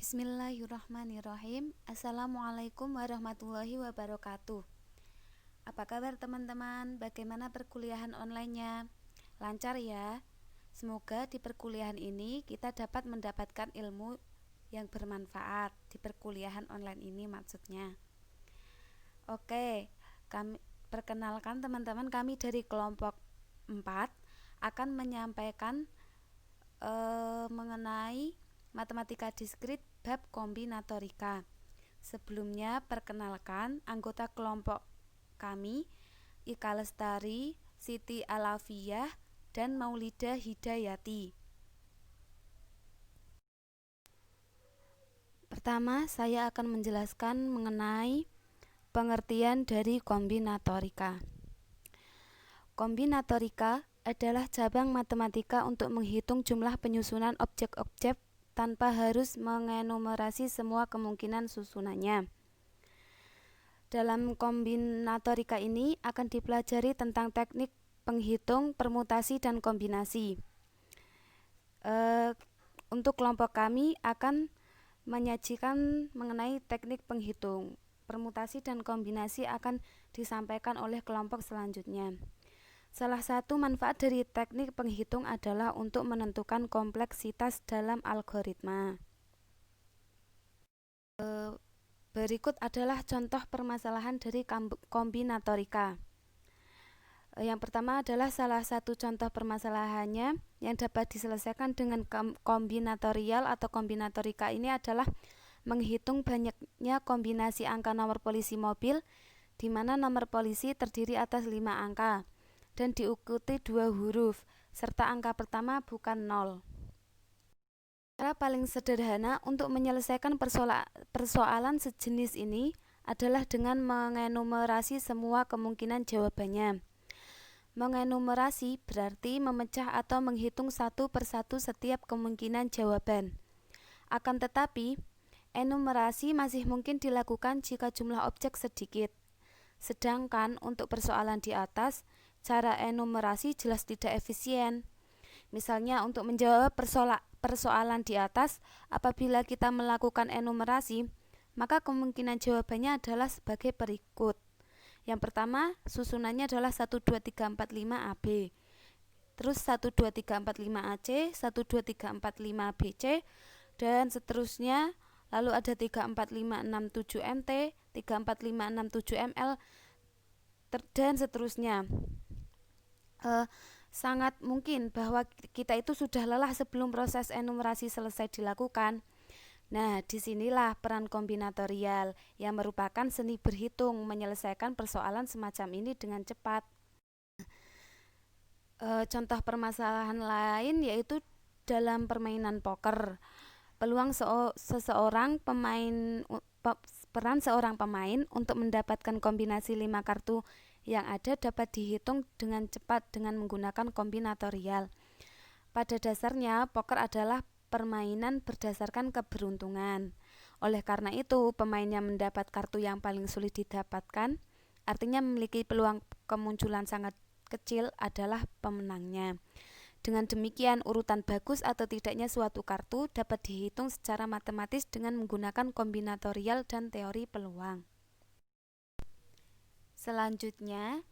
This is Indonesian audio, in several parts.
Bismillahirrahmanirrahim. Assalamualaikum warahmatullahi wabarakatuh. Apa kabar teman-teman? Bagaimana perkuliahan online-nya? Lancar ya? Semoga di perkuliahan ini kita dapat mendapatkan ilmu yang bermanfaat di perkuliahan online ini maksudnya. Oke, kami perkenalkan teman-teman, kami dari kelompok 4 akan menyampaikan mengenai matematika diskrit bab kombinatorika. Sebelumnya perkenalkan anggota kelompok kami, Ika Lestari, Siti Alafiyah, dan Maulida Hidayati. Pertama, saya akan menjelaskan mengenai pengertian dari kombinatorika. Kombinatorika adalah cabang matematika untuk menghitung jumlah penyusunan objek-objek tanpa harus mengenumerasi semua kemungkinan susunannya. Dalam kombinatorika ini akan dipelajari tentang teknik penghitung, permutasi, dan kombinasi. Untuk kelompok kami akan menyajikan mengenai teknik penghitung, permutasi, dan kombinasi akan disampaikan oleh kelompok selanjutnya. Salah satu manfaat dari teknik penghitung adalah untuk menentukan kompleksitas dalam algoritma. Berikut adalah contoh permasalahan dari kombinatorika. Yang pertama adalah salah satu contoh permasalahannya yang dapat diselesaikan dengan kombinatorial atau kombinatorika ini adalah menghitung banyaknya kombinasi angka nomor polisi mobil, di mana nomor polisi terdiri atas 5 angka dan diikuti 2 huruf, serta angka pertama bukan 0. Cara paling sederhana untuk menyelesaikan persoalan sejenis ini adalah dengan mengenumerasi semua kemungkinan jawabannya. Mengenumerasi berarti memecah atau menghitung satu persatu setiap kemungkinan jawaban. Akan tetapi, enumerasi masih mungkin dilakukan jika jumlah objek sedikit. Sedangkan untuk persoalan di atas, cara enumerasi jelas tidak efisien. Misalnya untuk menjawab persoalan di atas, apabila kita melakukan enumerasi, maka kemungkinan jawabannya adalah sebagai berikut. Yang pertama, susunannya adalah 1, 2, 3, 4, 5 AB. Terus 1, 2, 3, 4, 5 AC, 1, 2, 3, 4, 5 BC, dan seterusnya. Lalu ada 3, 4, 5, 6, 7 MT, 3, 4, 5, 6, 7 ML, dan seterusnya. Sangat mungkin bahwa kita itu sudah lelah sebelum proses enumerasi selesai dilakukan. Nah, disinilah peran kombinatorial yang merupakan seni berhitung menyelesaikan persoalan semacam ini dengan cepat. Contoh permasalahan lain yaitu dalam permainan poker. Peluang peran seorang pemain untuk mendapatkan kombinasi 5 kartu yang ada dapat dihitung dengan cepat dengan menggunakan kombinatorial. Pada dasarnya, poker adalah permainan berdasarkan keberuntungan. Oleh karena itu, pemain yang mendapat kartu yang paling sulit didapatkan, artinya memiliki peluang kemunculan sangat kecil, adalah pemenangnya. Dengan demikian, urutan bagus atau tidaknya suatu kartu dapat dihitung secara matematis dengan menggunakan kombinatorial dan teori peluang. Selanjutnya,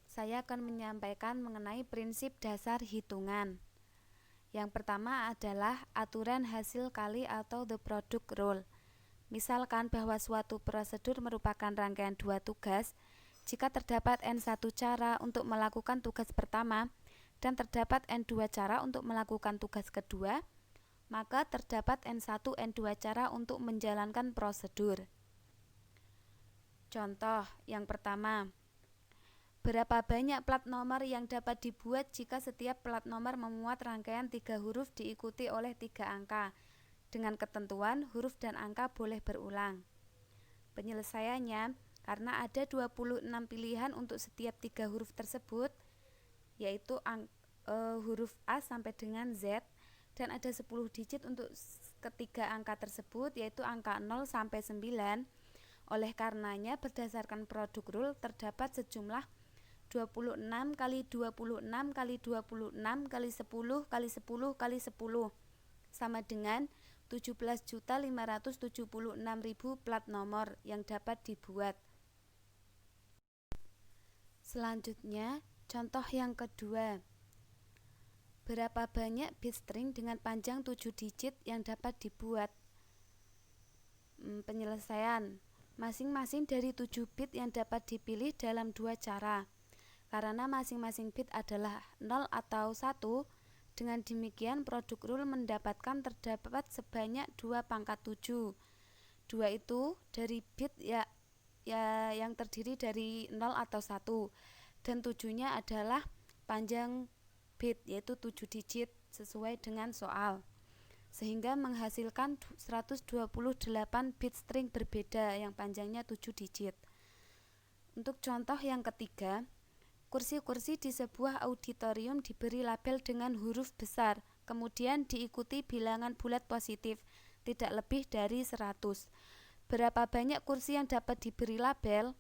saya akan menyampaikan mengenai prinsip dasar hitungan. Yang pertama adalah aturan hasil kali atau the product rule. Misalkan bahwa suatu prosedur merupakan rangkaian 2 tugas, jika terdapat N1 cara untuk melakukan tugas pertama dan terdapat N2 cara untuk melakukan tugas kedua, maka terdapat N1, N2 cara untuk menjalankan prosedur. Contoh yang pertama, berapa banyak plat nomor yang dapat dibuat jika setiap plat nomor memuat rangkaian 3 huruf diikuti oleh 3 angka, dengan ketentuan huruf dan angka boleh berulang. Penyelesaiannya, karena ada 26 pilihan untuk setiap 3 huruf tersebut, yaitu huruf A sampai dengan Z, dan ada 10 digit untuk ketiga angka tersebut, yaitu angka 0 sampai 9. Oleh karenanya, berdasarkan product rule terdapat sejumlah 26 kali 26 kali 26 kali 10 kali 10 kali 10 sama dengan 17.576.000 plat nomor yang dapat dibuat. Selanjutnya, contoh yang kedua. Berapa banyak bit string dengan panjang 7 digit yang dapat dibuat? Penyelesaian. Masing-masing dari 7 bit yang dapat dipilih dalam dua cara. Karena masing-masing bit adalah 0 atau 1, dengan demikian produk rule mendapatkan terdapat sebanyak 2 pangkat 7. 2 itu dari bit yang terdiri dari 0 atau 1, dan 7-nya adalah panjang bit, yaitu 7 digit sesuai dengan soal, sehingga menghasilkan 128 bit string berbeda yang panjangnya 7 digit. Untuk contoh yang ketiga, kursi-kursi di sebuah auditorium diberi label dengan huruf besar, kemudian diikuti bilangan bulat positif, tidak lebih dari 100. Berapa banyak kursi yang dapat diberi label?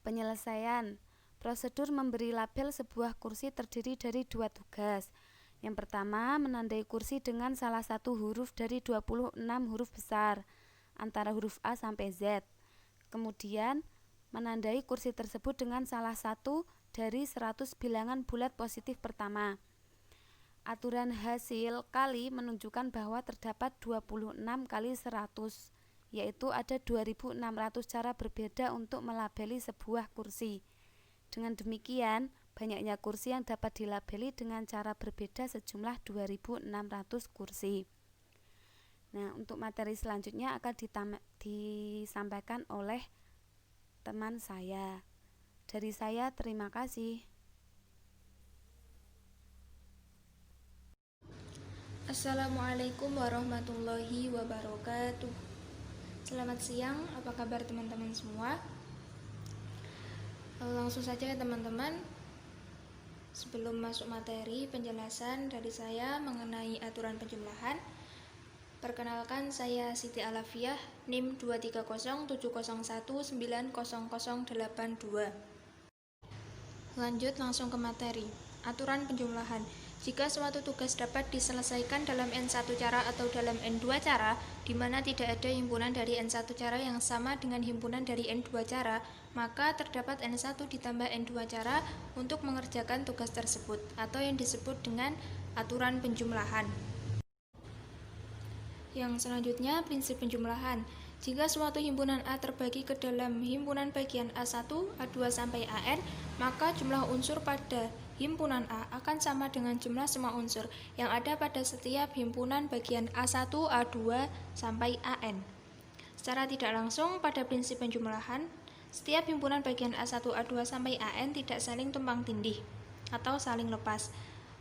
Penyelesaian. Prosedur memberi label sebuah kursi terdiri dari 2 tugas. Yang pertama, menandai kursi dengan salah satu huruf dari 26 huruf besar, antara huruf A sampai Z. Kemudian, menandai kursi tersebut dengan salah satu dari 100 bilangan bulat positif pertama. Aturan hasil kali menunjukkan bahwa terdapat 26 kali 100, yaitu ada 2600 cara berbeda untuk melabeli sebuah kursi. Dengan demikian, banyaknya kursi yang dapat dilabeli dengan cara berbeda sejumlah 2600 kursi. Nah, untuk materi selanjutnya akan disampaikan oleh teman saya. Dari saya, terima kasih. Assalamualaikum warahmatullahi wabarakatuh. Selamat siang, apa kabar teman-teman semua? Langsung saja ya teman-teman. Sebelum masuk materi penjelasan dari saya mengenai aturan penjumlahan, perkenalkan saya Siti Alafiah, NIM 23070190082. Lanjut langsung ke materi. Aturan penjumlahan. Jika suatu tugas dapat diselesaikan dalam N1 cara atau dalam N2 cara, di mana tidak ada himpunan dari N1 cara yang sama dengan himpunan dari N2 cara, maka terdapat N1 ditambah N2 cara untuk mengerjakan tugas tersebut, atau yang disebut dengan aturan penjumlahan. Yang selanjutnya, prinsip penjumlahan. Jika suatu himpunan A terbagi ke dalam himpunan bagian A1, A2 sampai AN, maka jumlah unsur pada himpunan A akan sama dengan jumlah semua unsur yang ada pada setiap himpunan bagian A1, A2 sampai AN. Secara tidak langsung, pada prinsip penjumlahan, setiap himpunan bagian A1, A2 sampai AN tidak saling tumpang tindih atau saling lepas.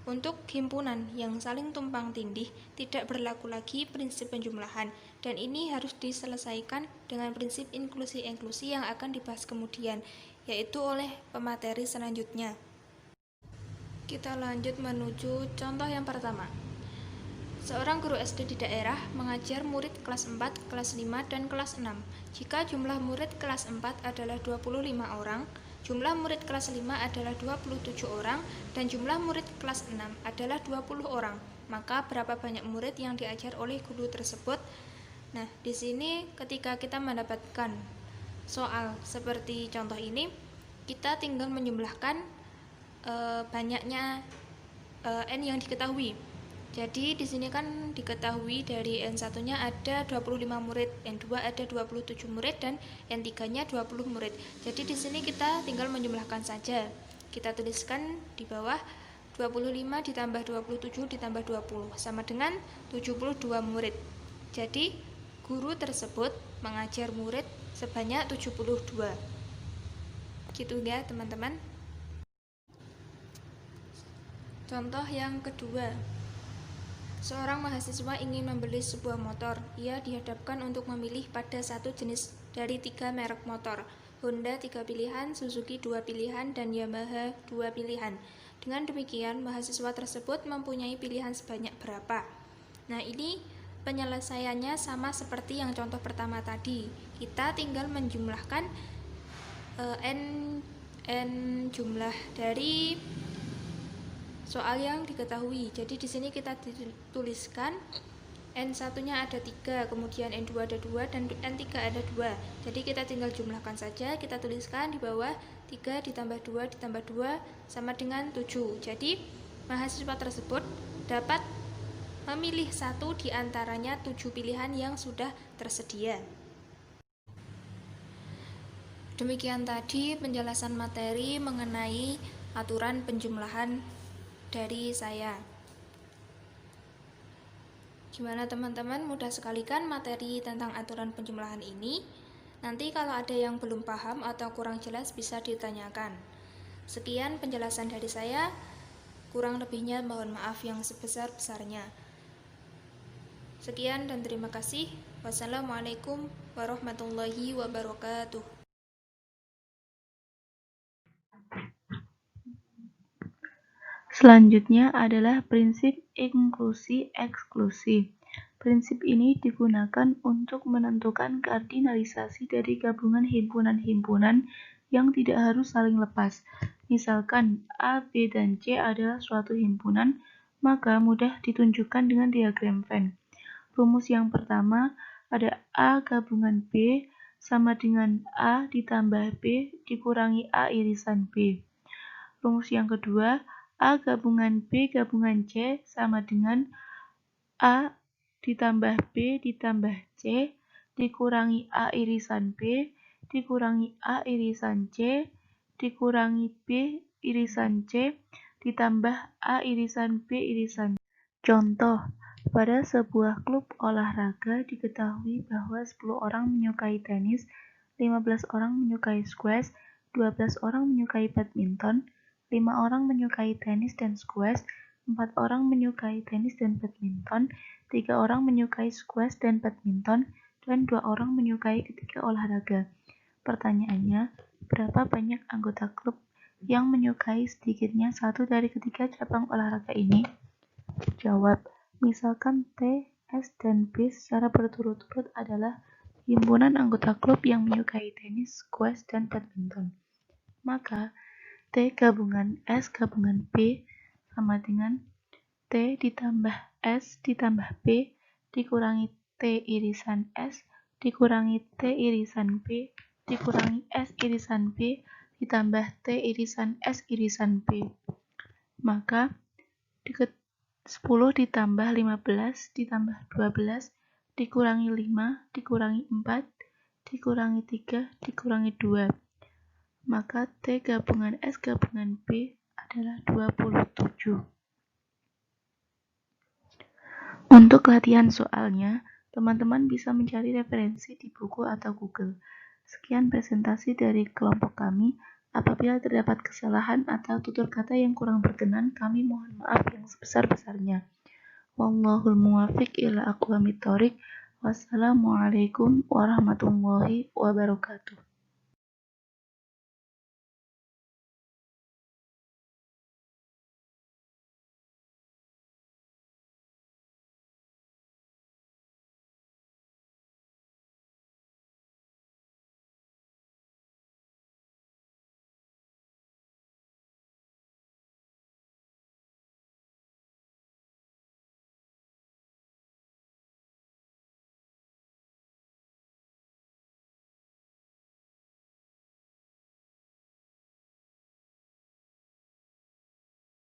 Untuk himpunan yang saling tumpang tindih tidak berlaku lagi prinsip penjumlahan, dan ini harus diselesaikan dengan prinsip inklusi-inklusi yang akan dibahas kemudian, yaitu oleh pemateri selanjutnya. Kita lanjut menuju contoh yang pertama. Seorang guru SD di daerah mengajar murid kelas 4, kelas 5, dan kelas 6. Jika jumlah murid kelas 4 adalah 25 orang, jumlah murid kelas 5 adalah 27 orang, dan jumlah murid kelas 6 adalah 20 orang. Maka berapa banyak murid yang diajar oleh guru tersebut? Nah, di sini ketika kita mendapatkan soal seperti contoh ini, kita tinggal menjumlahkan banyaknya N yang diketahui. Jadi di sini kan diketahui dari N1-nya ada 25 murid, N2 ada 27 murid, dan N3-nya 20 murid. Jadi di sini kita tinggal menjumlahkan saja. Kita tuliskan di bawah 25 ditambah 27 ditambah 20 sama dengan 72 murid. Jadi guru tersebut mengajar murid sebanyak 72. Gitu ya teman-teman. Contoh yang kedua. Seorang mahasiswa ingin membeli sebuah motor. Ia dihadapkan untuk memilih pada satu jenis dari 3 merek motor. Honda 3 pilihan, Suzuki 2 pilihan, dan Yamaha 2 pilihan. Dengan demikian, mahasiswa tersebut mempunyai pilihan sebanyak berapa? Nah, ini penyelesaiannya sama seperti yang contoh pertama tadi. Kita tinggal menjumlahkan n jumlah dari soal yang diketahui. Jadi di sini kita tuliskan N1-nya ada 3, kemudian N2 ada 2, dan N3 ada 2. Jadi kita tinggal jumlahkan saja, kita tuliskan di bawah 3 ditambah 2 ditambah 2 sama dengan 7. Jadi mahasiswa tersebut dapat memilih satu di antaranya 7 pilihan yang sudah tersedia. Demikian tadi penjelasan materi mengenai aturan penjumlahan dari saya. Gimana teman-teman, mudah sekali kan materi tentang aturan penjumlahan ini? Nanti kalau ada yang belum paham atau kurang jelas bisa ditanyakan. Sekian penjelasan dari saya, kurang lebihnya mohon maaf yang sebesar-besarnya. Sekian dan terima kasih. Wassalamualaikum warahmatullahi wabarakatuh. Selanjutnya adalah prinsip inklusi-eksklusi. Prinsip ini digunakan untuk menentukan kardinalisasi dari gabungan himpunan-himpunan yang tidak harus saling lepas. Misalkan A, B, dan C adalah suatu himpunan, maka mudah ditunjukkan dengan diagram Venn. Rumus yang pertama ada A gabungan B sama dengan A ditambah B dikurangi A irisan B. Rumus yang kedua, A gabungan B gabungan C sama dengan A ditambah B ditambah C dikurangi A irisan B dikurangi A irisan C dikurangi B irisan C ditambah A irisan B irisan C. Contoh, pada sebuah klub olahraga diketahui bahwa 10 orang menyukai tenis, 15 orang menyukai squash, 12 orang menyukai badminton, 5 orang menyukai tenis dan squash, 4 orang menyukai tenis dan badminton, 3 orang menyukai squash dan badminton, dan 2 orang menyukai ketiga olahraga. Pertanyaannya, berapa banyak anggota klub yang menyukai sedikitnya satu dari ketiga cabang olahraga ini? Jawab, misalkan T, S, dan B secara berturut-turut adalah himpunan anggota klub yang menyukai tenis, squash, dan badminton. Maka T gabungan S gabungan B sama dengan T ditambah S ditambah B dikurangi T irisan S dikurangi T irisan B dikurangi S irisan B ditambah T irisan S irisan B. Maka 10 ditambah 15 ditambah 12 dikurangi 5 dikurangi 4 dikurangi 3 dikurangi 2. Maka T gabungan S gabungan B adalah 27. Untuk latihan soalnya, teman-teman bisa mencari referensi di buku atau Google. Sekian presentasi dari kelompok kami. Apabila terdapat kesalahan atau tutur kata yang kurang berkenan, kami mohon maaf yang sebesar-besarnya. Wallahul muwaffiq ila aqwamit thoriq. Wassalamualaikum warahmatullahi wabarakatuh.